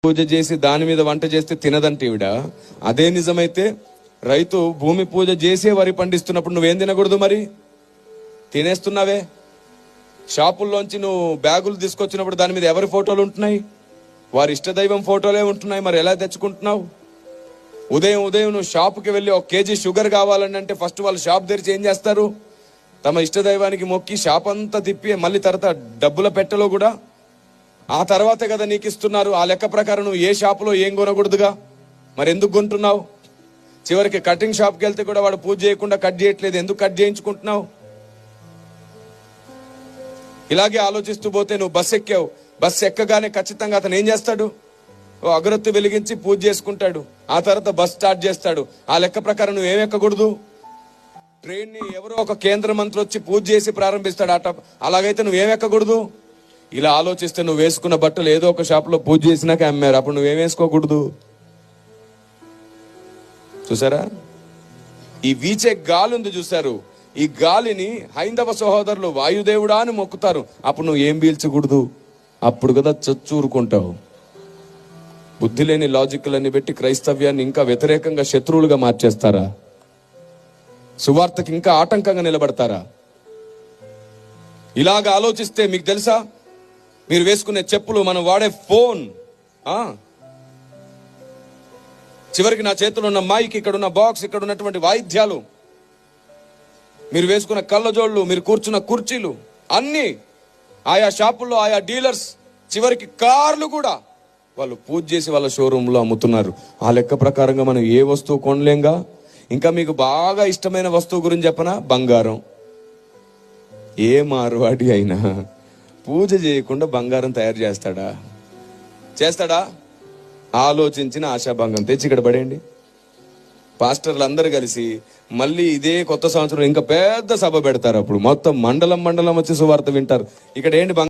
పూజ చేసి దాని మీద వంట చేస్తే తినదంటే ఈవిడ. అదే నిజమైతే రైతు భూమి పూజ చేసే వరి పండిస్తున్నప్పుడు నువ్వేం తినకూడదు? మరి తినేస్తున్నావే. షాపుల్లోంచి నువ్వు బ్యాగులు తీసుకొచ్చినప్పుడు దాని మీద ఎవరి ఫోటోలు ఉంటున్నాయి? వారి ఇష్టదైవం ఫోటోలే ఉంటున్నాయి. మరి ఎలా తెచ్చుకుంటున్నావు? ఉదయం నువ్వు షాపుకి వెళ్ళి 1 కేజీ షుగర్ కావాలని అంటే ఫస్ట్ వాళ్ళు షాప్ తెరిచి ఏం చేస్తారు? తమ ఇష్టదైవానికి మొక్కి షాప్ అంతా తిప్పి మళ్ళీ తర్వాత డబ్బుల పెట్టెలో కూడా ఆ తర్వాతే కదా నీకు ఇస్తున్నారు. ఆ లెక్క ప్రకారం నువ్వు ఏ షాపులో ఏం కొనకూడదుగా. మరి ఎందుకు కొంటున్నావు? చివరికి కటింగ్ షాప్కి వెళ్తే కూడా వాడు పూజ చేయకుండా కట్ చేయట్లేదు. ఎందుకు కట్ చేయించుకుంటున్నావు? ఇలాగే ఆలోచిస్తూ పోతే నువ్వు బస్సు ఎక్కావు. బస్సు ఎక్కగానే ఖచ్చితంగా అతను ఏం చేస్తాడు? ఓ అగరొత్తి వెలిగించి పూజ చేసుకుంటాడు. ఆ తర్వాత బస్ స్టార్ట్ చేస్తాడు. ఆ లెక్క ప్రకారం నువ్వు ఏం ఎక్కకూడదు? ట్రైన్ ని ఎవరో ఒక కేంద్ర మంత్రి వచ్చి పూజ చేసి ప్రారంభిస్తాడు. అలాగైతే నువ్వేం ఎక్కకూడదు? ఇలా ఆలోచిస్తే నువ్వు వేసుకున్న బట్టలు ఏదో ఒక షాప్ లో పూజ చేసినాక అమ్మారు. అప్పుడు నువ్వేం వేసుకోకూడదు? చూసారా? ఈ వీచే గాలి ఉంది చూసారు. ఈ గాలిని హైందవ సహోదరులు వాయుదేవుడా అని మొక్కుతారు. అప్పుడు నువ్వు ఏం పీల్చకూడదు? అప్పుడు కదా చచ్చూరుకుంటావు. బుద్ధి లేని లాజిక్లన్నీ పెట్టి క్రైస్తవ్యాన్ని ఇంకా వ్యతిరేకంగా శత్రువులుగా మార్చేస్తారా? సువార్తకి ఇంకా ఆటంకంగా నిలబడతారా? ఇలాగ ఆలోచిస్తే మీకు తెలుసా, మీరు వేసుకునే చెప్పులు, మనం వాడే ఫోన్, చివరికి నా చేతిలో ఉన్న మైక్, ఇక్కడ ఉన్న బాక్స్, ఇక్కడ ఉన్నటువంటి వాయిద్యాలు, మీరు వేసుకున్న కళ్ళజోళ్ళు, మీరు కూర్చున్న కుర్చీలు, అన్ని ఆయా షాపుల్లో ఆయా డీలర్స్, చివరికి కార్లు కూడా వాళ్ళు పూజ చేసి వాళ్ళ షోరూంలో అమ్ముతున్నారు. ఆ లెక్క ప్రకారంగా మనం ఏ వస్తువు కొనలేంగా. ఇంకా మీకు బాగా ఇష్టమైన వస్తువు గురించి చెప్పనా? బంగారం. ఏ మార్వాడి అయినా పూజ చేయకుండా బంగారం తయారు చేస్తాడా? ఆలోచించిన ఆశాభంగం తెచ్చి ఇక్కడ పడేయండి. పాస్టర్లు అందరూ కలిసి మళ్ళీ ఇదే కొత్త సంవత్సరం ఇంకా పెద్ద సభ పెడతారు. అప్పుడు మొత్తం మండలం వచ్చి సువార్త వింటారు. ఇక్కడ ఏంటి